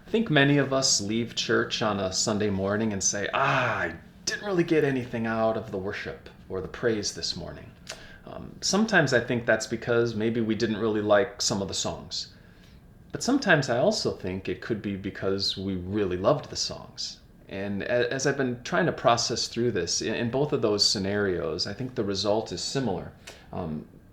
I think many of us leave church on a Sunday morning and say, I didn't really get anything out of the worship or the praise this morning. Sometimes I think that's because maybe we didn't really like some of the songs. But sometimes I also think it could be because we really loved the songs. And as I've been trying to process through this, in both of those scenarios, I think the result is similar.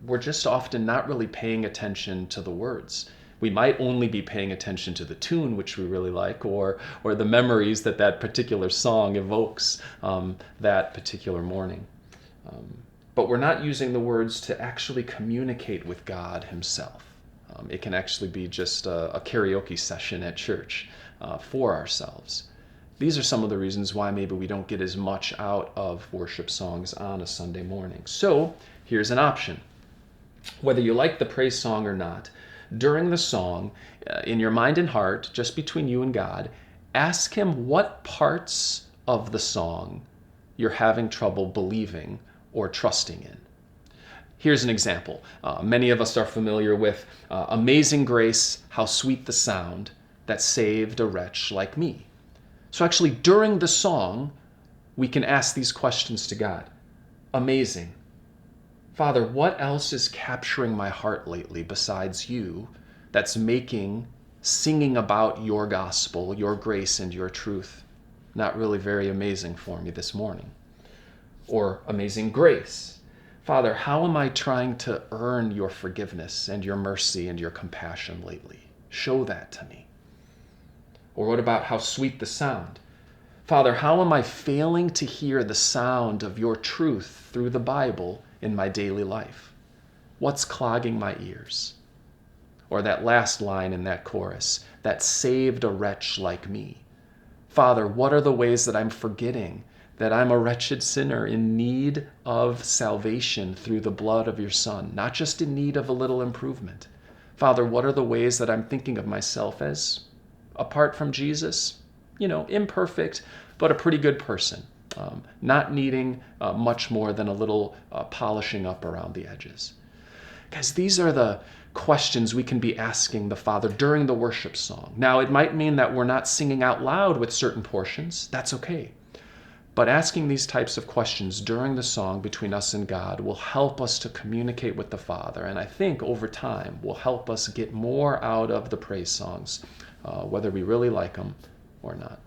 We're just often not really paying attention to the words. We might only be paying attention to the tune, which we really like, or the memories that that particular song evokes that particular morning. But we're not using the words to actually communicate with God Himself. It can actually be just a karaoke session at church for ourselves. These are some of the reasons why maybe we don't get as much out of worship songs on a Sunday morning. So here's an option. Whether you like the praise song or not, during the song, in your mind and heart, just between you and God, ask Him what parts of the song you're having trouble believing or trusting in. Here's an example. Many of us are familiar with Amazing Grace, how sweet the sound that saved a wretch like me. So actually, during the song, we can ask these questions to God. Amazing. Father, what else is capturing my heart lately besides you that's making singing about your gospel, your grace, and your truth not really very amazing for me this morning? Or amazing grace. Father, how am I trying to earn your forgiveness and your mercy and your compassion lately? Show that to me. Or what about how sweet the sound? Father, how am I failing to hear the sound of your truth through the Bible in my daily life? What's clogging my ears? Or that last line in that chorus, that saved a wretch like me. Father, what are the ways that I'm forgetting that I'm a wretched sinner in need of salvation through the blood of your Son, not just in need of a little improvement? Father, what are the ways that I'm thinking of myself as, apart from Jesus, imperfect, but a pretty good person, not needing much more than a little polishing up around the edges? Guys, these are the questions we can be asking the Father during the worship song. Now, it might mean that we're not singing out loud with certain portions. That's okay. But asking these types of questions during the song between us and God will help us to communicate with the Father, and I think over time will help us get more out of the praise songs, whether we really like them or not.